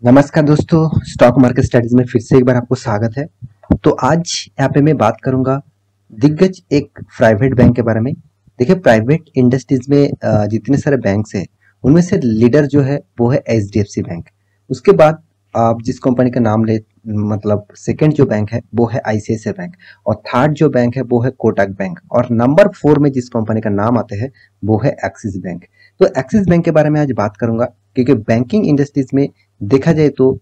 नमस्कार दोस्तों, stock market studies में फिर से एक बार आपको स्वागत है। तो आज यहाँ पे मैं बात करूंगा दिग्गज एक प्राइवेट बैंक के बारे में। देखिए, प्राइवेट इंडस्ट्रीज में जितने सारे बैंक्स हैं उनमें से लीडर जो है वो है एचडीएफसी बैंक। उसके बाद आप जिस कंपनी का नाम ले, मतलब सेकंड जो बैंक है वो है आईसीआईसीआई बैंक, और थर्ड जो बैंक है वो है कोटक बैंक, और नंबर 4 में जिस कंपनी का नाम आते हैं वो है एक्सिस बैंक। तो एक्सिस बैंक के बारे में आज बात करूंगा, क्योंकि बैंकिंग इंडस्ट्रीज में देखा जाए तो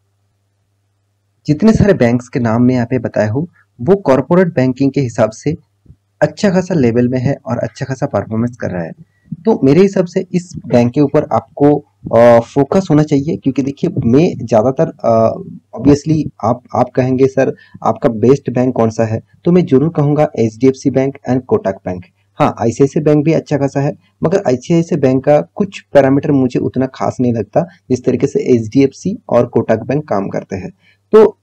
जितने सारे बैंक्स के नाम मैं यहाँ पे बताया हूँ वो कॉरपोरेट बैंकिंग के हिसाब से अच्छा खासा लेवल में है और अच्छा खासा परफॉर्मेंस कर रहा है। तो मेरे हिसाब से इस बैंक के ऊपर आपको फोकस होना चाहिए, क्योंकि देखिए मैं ज़्यादातर ऑब्वियसली आप कहेंगे सर आपका बेस्ट बैंक कौन सा है, तो मैं जरूर कहूँगा HDFC bank and Kotak bank. हाँ, आईसीआईसीआई बैंक भी अच्छा खासा है, मगर आईसीआईसीआई बैंक का कुछ पैरामीटर मुझे उतना खास नहीं लगता जिस तरीके से एचडीएफसी और कोटक बैंक काम करते हैं। तो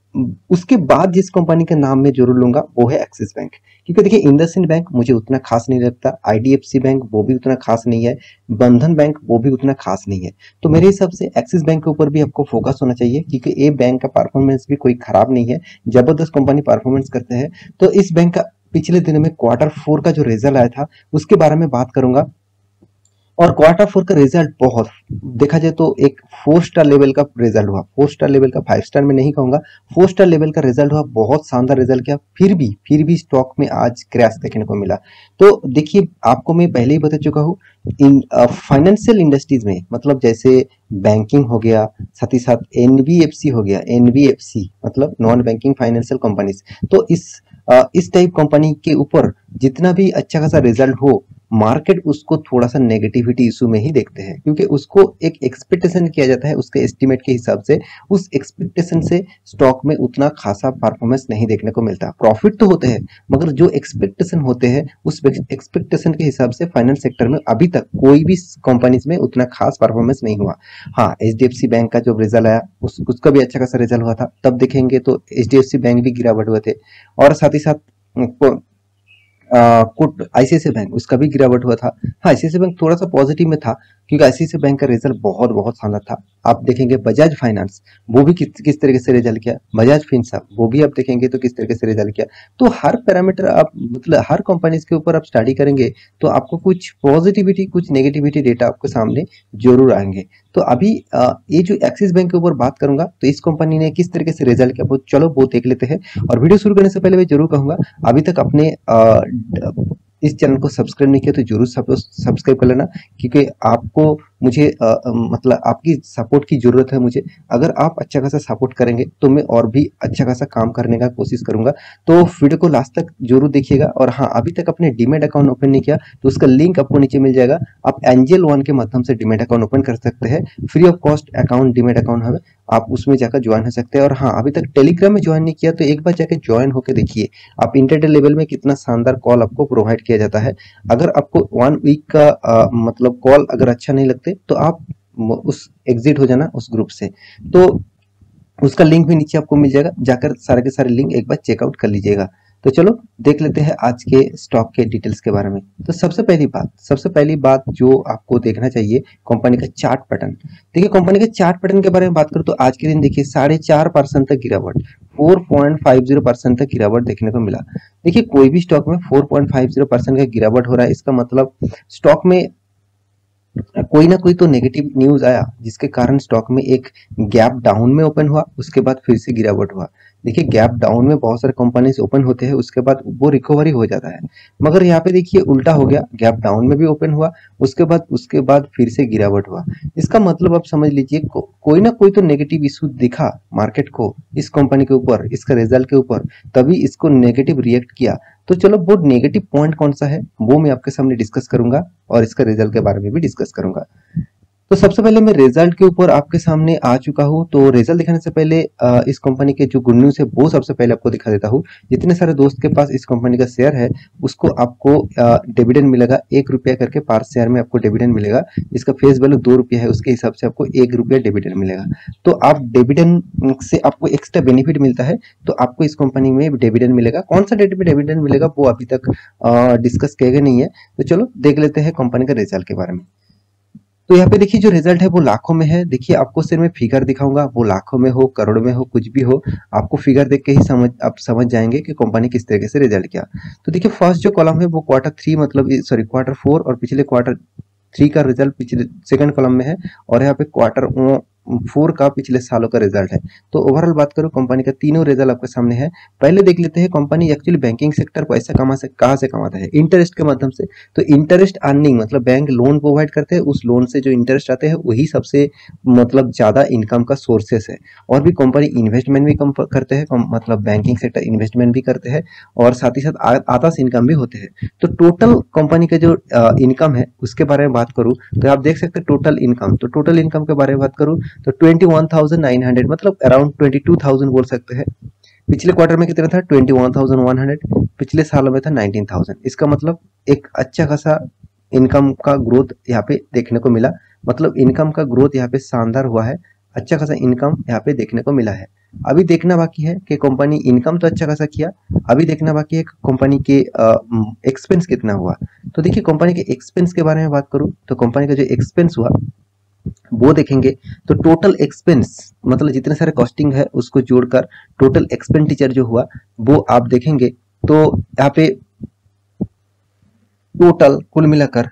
उसके बाद जिस कंपनी का नाम मैं जरूर लूंगा वो है एक्सिस बैंक, क्योंकि देखिए इंडसइंड बैंक मुझे उतना खास नहीं लगता, आईडीएफसी बैंक वो भी उतना खास नहीं है, बंधन बैंक वो भी उतना खास नहीं है। तो मेरे हिसाब से एक्सिस बैंक के ऊपर भी आपको फोकस होना चाहिए, क्योंकि ये बैंक का परफॉर्मेंस भी कोई खराब नहीं है, जबरदस्त कंपनी परफॉर्मेंस करते हैं। तो इस बैंक का पिछले दिनों में क्वार्टर 4 का जो रिजल्ट आया था उसके बारे में बात करूंगा। और क्वार्टर 4 का रिजल्ट बहुत, देखा जाए तो एक 4 स्टार लेवल का रिजल्ट हुआ। 4 स्टार लेवल का, 5 स्टार में नहीं कहूंगा, 4 स्टार लेवल का रिजल्ट हुआ। बहुत शानदार रिजल्ट किया, फिर भी स्टॉक में आज क्रैश देखने को मिला। तो देखिए, आपको मैं पहले ही बता चुका हूँ, इन फाइनेंशियल इंडस्ट्रीज में, मतलब जैसे बैंकिंग हो गया, साथ ही साथ एनबीएफसी हो गया, एनबीएफसी मतलब नॉन बैंकिंग फाइनेंशियल कंपनीज। तो इस टाइप कंपनी के ऊपर जितना भी अच्छा खासा रिजल्ट हो, मार्केट उसको थोड़ा सा नेगेटिविटी इशू में ही देखते हैं, क्योंकि उसको एक एक्सपेक्टेशन किया जाता है उसके एस्टिमेट के हिसाब से। उस एक्सपेक्टेशन से स्टॉक में उतना खासा परफॉर्मेंस नहीं देखने को मिलता। प्रॉफिट तो होते हैं, मगर जो एक्सपेक्टेशन होते हैं उस एक्सपेक्टेशन के हिसाब से फाइनेंस सेक्टर में अभी तक कोई भी कंपनीज में उतना खास परफॉर्मेंस नहीं हुआ। हाँ, एचडीएफसी बैंक का जो रिजल्ट आया उसका भी अच्छा खासा रिजल्ट हुआ था, तब देखेंगे तो एचडीएफसी बैंक भी गिरावट हुए थे। और साथ ही साथ आईसीआईसीआई बैंक उसका भी गिरावट हुआ था। हाँ, आईसीआईसीआई बैंक थोड़ा सा पॉजिटिव में था, क्योंकि आईसीआईसीआई बैंक का रिजल्ट बहुत बहुत शानदार था। आप देखेंगे बजाज फाइनेंस वो भी किस तरीके से रिजल्ट किया, बजाज फिनसर्व वो भी आप देखेंगे तो किस तरीके से रिजल्ट किया। तो हर पैरामीटर आप, मतलब हर कंपनीज के ऊपर आप स्टडी करेंगे तो आपको कुछ पॉजिटिविटी कुछ नेगेटिविटी डेटा आपके सामने जरूर आएंगे। तो अभी ये जो एक्सिस बैंक के ऊपर बात करूंगा, तो इस कंपनी ने किस तरीके से रिजल्ट किया वो चलो वो देख लेते हैं। और वीडियो शुरू करने से पहले मैं जरूर कहूंगा, अभी तक अपने इस चैनल को सब्सक्राइब नहीं किया तो जरूर सब्सक्राइब कर लेना, क्योंकि आपको मुझे मतलब आपकी सपोर्ट की जरूरत है मुझे। अगर आप अच्छा खासा सपोर्ट करेंगे तो मैं और भी अच्छा खासा काम करने का कोशिश करूंगा। तो वीडियो को लास्ट तक जरूर देखिएगा। और हाँ, अभी तक अपने डीमैट अकाउंट ओपन नहीं किया तो उसका लिंक आपको नीचे मिल जाएगा। आप एंजल वन के माध्यम से डीमैट अकाउंट ओपन कर सकते हैं, free of cost account demat account है, आप उसमें जाकर ज्वाइन हो सकते हैं। और हाँ, अभी तक टेलीग्राम में ज्वाइन नहीं किया तो एक बार जाकर ज्वाइन होकर देखिए आप इंटरडे लेवल में कितना शानदार कॉल आपको प्रोवाइड किया जाता है। अगर आपको 1 वीक का मतलब कॉल अगर अच्छा नहीं लगते तो आप उस एग्जिट हो जाना उस ग्रुप से। तो उसका लिंक भी नीचे आपको मिल जाएगा, जाकर सारे के सारे लिंक एक बार चेकआउट कर लीजिएगा। तो चलो देख लेते हैं आज के स्टॉक के डिटेल्स के बारे में। तो सबसे पहली बात जो आपको देखना चाहिए, कंपनी का चार्ट पैटर्न। देखिए, कंपनी के चार्ट पैटर्न के बारे में बात करूं तो आज के दिन देखिए 4.5% तक गिरावट, 4.50% तक गिरावट देखने को मिला। देखिए, कोई भी स्टॉक में 4.50% का गिरावट हो रहा है, इसका मतलब स्टॉक में कोई ना कोई तो नेगेटिव न्यूज आया, जिसके कारण स्टॉक में एक गैप डाउन में ओपन हुआ, उसके बाद फिर से गिरावट हुआ। देखिए, गैप डाउन में बहुत सारे कंपनीज ओपन होते हैं, उसके बाद वो रिकवरी हो जाता है, मगर यहाँ पे देखिए उल्टा हो गया, गैप डाउन में भी ओपन हुआ, उसके बाद फिर से गिरावट हुआ। इसका मतलब आप समझ लीजिए कोई ना कोई तो नेगेटिव इशू दिखा मार्केट को इस कंपनी के ऊपर, इसका रिजल्ट के ऊपर, तभी इसको नेगेटिव रिएक्ट किया। तो चलो वो नेगेटिव पॉइंट कौन सा है वो मैं आपके सामने डिस्कस करूंगा, और इसका रिजल्ट के बारे में भी डिस्कस करूंगा। तो सबसे पहले मैं रिजल्ट के ऊपर आपके सामने आ चुका हूं। तो रिजल्ट दिखाने से पहले इस कंपनी के जो गुड न्यूज है वो सबसे पहले आपको दिखा देता हूं। जितने सारे दोस्त के पास इस कंपनी का शेयर है उसको आपको डिविडेंड मिलेगा, 1 रुपया करके पर शेयर में आपको डिविडेंड मिलेगा। इसका फेस वैल्यू 2 रुपया है, उसके हिसाब से आपको 1 रुपया डिविडेंड मिलेगा। तो आप डिविडेंड से आपको एक्स्ट्रा बेनिफिट मिलता है, तो आपको इस कंपनी में डिविडेंड मिलेगा। कौन सा डेट में डिविडेंड मिलेगा वो अभी तक डिस्कस किया गया नहीं है। तो चलो देख लेते हैं कंपनी का रिजल्ट के बारे में। तो यहाँ पे देखिए जो रिजल्ट है वो लाखों में है। देखिए आपको सिर्फ मैं फिगर दिखाऊंगा, वो लाखों में हो, करोड़ में हो, कुछ भी हो, आपको फिगर देख के ही आप समझ जाएंगे कि कंपनी किस तरीके से रिजल्ट किया। तो देखिए फर्स्ट जो कॉलम है वो क्वार्टर 3 मतलब सॉरी क्वार्टर 4 और पिछले क्वार्टर 3 का रिजल्ट पिछले सेकंड कॉलम में है, और यहाँ पे क्वार्टर 4 का पिछले सालों का रिजल्ट है। तो ओवरऑल बात करूं कंपनी का तीनों रिजल्ट आपके सामने है। पहले देख लेते हैं कंपनी एक्चुअली बैंकिंग सेक्टर पैसा कहाँ से कमाता है, इंटरेस्ट के माध्यम से। तो इंटरेस्ट अर्निंग मतलब बैंक लोन प्रोवाइड करते हैं, उस लोन से जो इंटरेस्ट आते हैं वही सबसे मतलब ज्यादा इनकम का सोर्सेस है। और भी कंपनी इन्वेस्टमेंट भी कम करते हैं, मतलब बैंकिंग सेक्टर इन्वेस्टमेंट भी करते हैं, और साथ ही साथ आदास इनकम भी होते हैं। तो टोटल कंपनी का जो इनकम है उसके बारे में बात करूं तो आप देख सकते हैं टोटल इनकम। तो टोटल इनकम के बारे में बात करूं तो 21,900 मतलब अराउंड 22,000 बोल सकते हैं। पिछले क्वार्टर में कितना था 21,100, पिछले सालों में था 19,000। इसका मतलब एक अच्छा खासा इनकम का ग्रोथ यहाँ पे देखने को मिला, मतलब इनकम का ग्रोथ यहाँ पे शानदार हुआ है, अच्छा खासा इनकम यहाँ पे देखने को मिला है। अभी देखना बाकी है कि कंपनी इनकम तो अच्छा खासा किया, अभी देखना बाकी है कंपनी के एक्सपेंस कितना हुआ। तो देखिए कंपनी के एक्सपेंस के बारे में बात करूं तो कंपनी का जो एक्सपेंस हुआ वो देखेंगे तो टोटल एक्सपेंस मतलब जितने सारे कॉस्टिंग है उसको जोड़कर टोटल एक्सपेंडिचर जो हुआ वो आप देखेंगे तो यहाँ पे टोटल कुल मिलाकर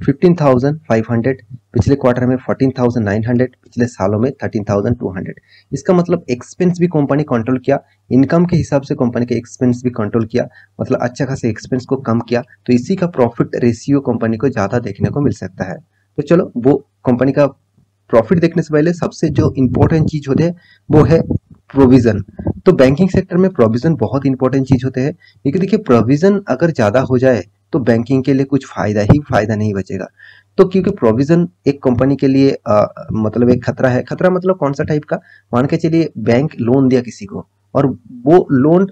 15,500, पिछले क्वार्टर में 14,900, पिछले सालों में 13,200। इसका मतलब एक्सपेंस भी कंपनी कंट्रोल किया, इनकम के हिसाब से कंपनी के एक्सपेंस भी कंट्रोल किया, मतलब अच्छा खासा एक्सपेंस को कम किया। तो इसी का प्रॉफिट रेशियो कंपनी को ज्यादा देखने को मिल सकता है। तो चलो वो कंपनी का प्रॉफिट देखने से पहले सबसे जो इंपॉर्टेंट चीज होते हैं वो है प्रोविजन। तो बैंकिंग सेक्टर में प्रोविजन बहुत इंपॉर्टेंट चीज होते हैं, क्योंकि देखिए प्रोविजन अगर ज्यादा हो जाए तो बैंकिंग के लिए कुछ फायदा ही फायदा नहीं बचेगा। तो क्योंकि प्रोविजन एक कंपनी के लिए मतलब एक खतरा है। खतरा मतलब कौन सा टाइप का, मान के चलिए बैंक लोन दिया किसी को और वो लोन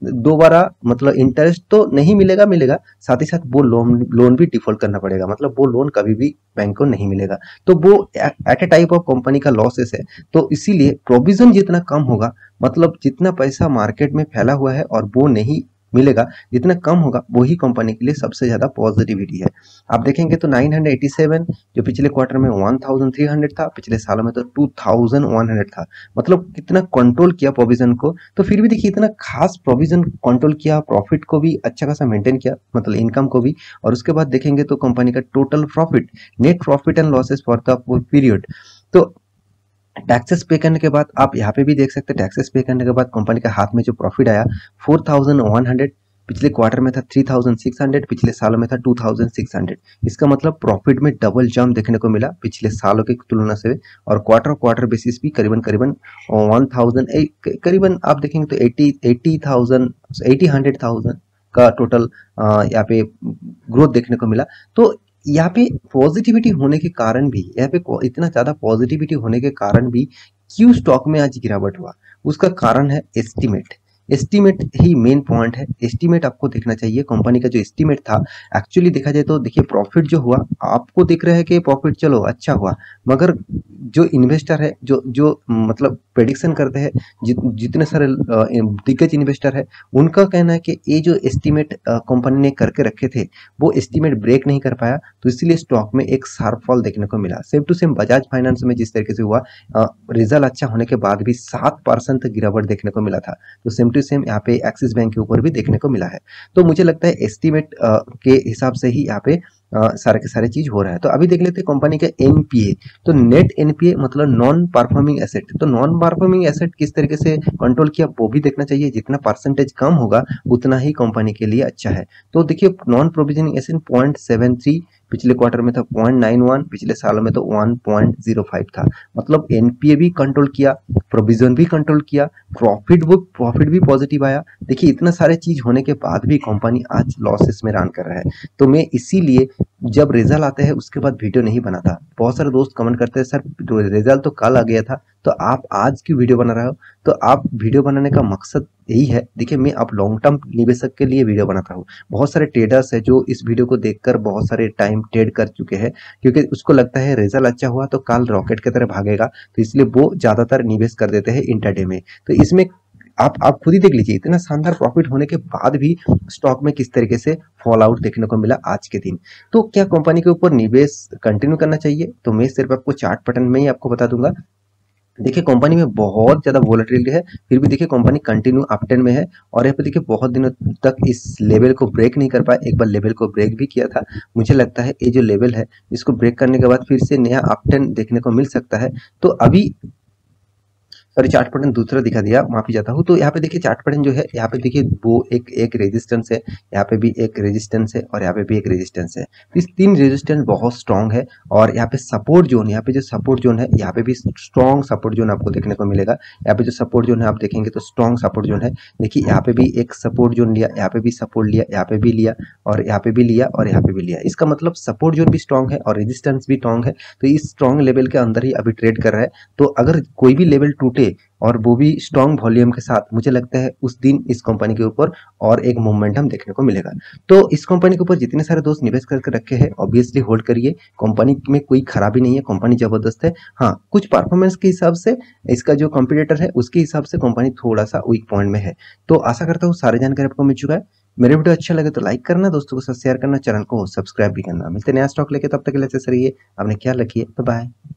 दोबारा मतलब इंटरेस्ट तो नहीं मिलेगा, साथ ही साथ वो लोन भी डिफॉल्ट करना पड़ेगा, मतलब वो लोन कभी भी बैंक को नहीं मिलेगा। तो वो at a type of company का लॉसेस है। तो इसीलिए प्रोविजन जितना कम होगा, मतलब जितना पैसा मार्केट में फैला हुआ है और वो नहीं मिलेगा, जितना कम होगा वही कंपनी के लिए सबसे ज्यादा पॉजिटिविटी है। आप देखेंगे तो 987 जो पिछले क्वार्टर में 1,300 था, पिछले सालों में तो 2,100 था। मतलब कितना कंट्रोल किया प्रोविजन को। तो फिर भी देखिए इतना खास प्रोविजन कंट्रोल किया, प्रॉफिट को भी अच्छा खासा मेंटेन किया, मतलब इनकम को भी। और उसके बाद देखेंगे तो कंपनी का total profit, net profit and losses for the period. तो टैक्सेस पे करने के बाद आप यहाँ पे भी देख सकते हैं, टैक्सेस पे करने के बाद कंपनी के हाथ में जो प्रॉफिट आया 4,100, पिछले क्वार्टर में था 3,600, पिछले सालों में था 2,600। इसका मतलब प्रॉफिट में डबल जंप देखने को मिला पिछले सालों की तुलना से। और क्वार्टर बेसिस भी करीबन करीबन 1,000 करीबन आप देखेंगे तो 100,000 का टोटल यहाँ पे ग्रोथ देखने को मिला। तो यहाँ पे पॉजिटिविटी होने के कारण भी, यहाँ पे इतना ज्यादा पॉजिटिविटी होने के कारण भी क्यों स्टॉक में आज गिरावट हुआ, उसका कारण है एस्टीमेट। एस्टीमेट ही मेन पॉइंट है। एस्टीमेट आपको देखना चाहिए, कंपनी का जो एस्टीमेट था एक्चुअली देखा जाए तो देखिए प्रॉफिट जो हुआ आपको दिख रहा है कि प्रॉफिट चलो अच्छा हुआ, मगर जो इन्वेस्टर है जो जो मतलब प्रेडिक्शन करते हैं, जितने सारे दिग्गज इन्वेस्टर है, उनका कहना है कि ये जो एस्टीमेट कंपनी ने करके रखे थे वो एस्टीमेट ब्रेक नहीं कर पाया, तो इसीलिए स्टॉक में एक शार्प फॉल देखने को मिला। Same to same Bajaj finance में जिस तरीके से हुआ, रिजल्ट अच्छा होने के बाद भी 7% गिरावट देखने को मिला था। तो सेम टू सेम यहाँ पे एक्सिस बैंक के ऊपर भी देखने को मिला है। तो मुझे लगता है एस्टीमेट के हिसाब से ही यहाँ पे सारे के सारे चीज हो रहा है। तो अभी देख लेते हैं कंपनी का एनपीए। तो नेट एनपीए मतलब नॉन परफॉर्मिंग एसेट। तो नॉन परफॉर्मिंग एसेट किस तरीके से कंट्रोल किया वो भी देखना चाहिए। जितना परसेंटेज कम होगा उतना ही कंपनी के लिए अच्छा है। तो देखिए नॉन प्रोविजनिंग एसेट 0.73, पिछले क्वार्टर में था 0.91, पिछले सालों में तो 1.05 था। मतलब एनपीए भी कंट्रोल किया, प्रोविजन भी कंट्रोल किया, प्रॉफिट भी पॉजिटिव आया। देखिए इतना सारे चीज होने के बाद भी कंपनी आज लॉसेस में रन कर रहा है। तो मैं इसीलिए जब रिजल्ट आते हैं उसके बाद वीडियो नहीं बनाता। बहुत सारे दोस्त कमेंट करते हैं सर रिजल्ट तो कल आ गया था तो आप आज की वीडियो बना रहे हो। तो आप वीडियो बनाने का मकसद यही है, देखिए मैं आप लॉन्ग टर्म निवेशक के लिए वीडियो बनाता हूँ। बहुत सारे ट्रेडर्स है जो इस वीडियो को देखकर बहुत सारे टाइम ट्रेड कर चुके हैं, क्योंकि उसको लगता है रिजल्ट अच्छा हुआ तो कल रॉकेट की तरह भागेगा, तो इसलिए वो ज्यादातर निवेश कर देते हैं इंट्राडे में। तो इसमें आप खुद ही देख लीजिए, इतना शानदार प्रॉफिट होने के बाद भी स्टॉक में किस तरीके से फॉल आउट देखने को मिला आज के दिन। तो क्या कंपनी के ऊपर निवेश कंटिन्यू करना चाहिए? तो मैं सिर्फ आपको चार्ट पैटर्न में ही आपको बता दूंगा। देखिए कंपनी में बहुत ज्यादा वोलेटिलिटी है, फिर भी देखिए कंपनी कंटिन्यू अपट्रेंड में है, और यहाँ पे देखिए बहुत दिनों तक इस लेवल को ब्रेक नहीं कर पाया। एक बार लेवल को ब्रेक भी किया था, मुझे लगता है ये जो लेवल है इसको ब्रेक करने के बाद फिर से नया अपट्रेंड देखने को मिल सकता है। तो अभी सॉरी, चार्ट पैटर्न दूसरा दिखा दिया, माफी चाहता हूँ। तो यहाँ पे देखिए चार्ट पैटर्न जो है, यहाँ पे देखिए वो एक रेजिस्टेंस है, यहाँ पे भी एक रेजिस्टेंस है, और यहाँ पे भी एक रेजिस्टेंस है। तो इस तीन रेजिस्टेंस बहुत स्ट्रांग है, और यहाँ पे सपोर्ट जोन, यहाँ पे जो सपोर्ट जोन है, यहाँ पे भी स्ट्रॉन्ग सपोर्ट जोन आपको देखने को मिलेगा। यहाँ पे जो सपोर्ट जोन है आप देखेंगे तो स्ट्रॉन्ग सपोर्ट जोन है। देखिए यहाँ पे भी एक सपोर्ट जोन लिया, यहाँ पे भी सपोर्ट लिया, यहाँ पे भी लिया, और यहाँ पे भी लिया, और यहाँ पे भी लिया। इसका मतलब सपोर्ट जोन भी स्ट्रॉन्ग है और रेजिस्टेंस भी स्ट्रॉन्ग है। तो इस स्ट्रॉन्ग लेवल के अंदर ही अभी ट्रेड कर रहा है। तो अगर कोई भी लेवल टूटे और वो भी स्ट्रॉन्ग वॉल्यूम के साथ, मुझे लगता है उस दिन इस कंपनी के ऊपर और एक मोमेंटम देखने को मिलेगा। तो इस कंपनी के ऊपर जितने सारे दोस्त निवेश करके रखे हैं, ऑब्वियसली होल्ड करिए। कंपनी में कोई खराबी नहीं है, कंपनी जबरदस्त है। हाँ, कुछ परफॉर्मेंस के हिसाब से इसका जो कंपटीटर है उसके हिसाब से कंपनी थोड़ा सा वीक पॉइंट में है। तो आशा करता हूँ सारी जानकारी आपको मिल चुका है। मेरे वीडियो अच्छा लगे तो लाइक करना, दोस्तों के साथ शेयर करना, चैनल को सब्सक्राइब भी करना। मिलते हैं नया स्टॉक लेके, तब तक के लिए अच्छे से रहिए, अपने ख्याल रखिए, बाय बाय।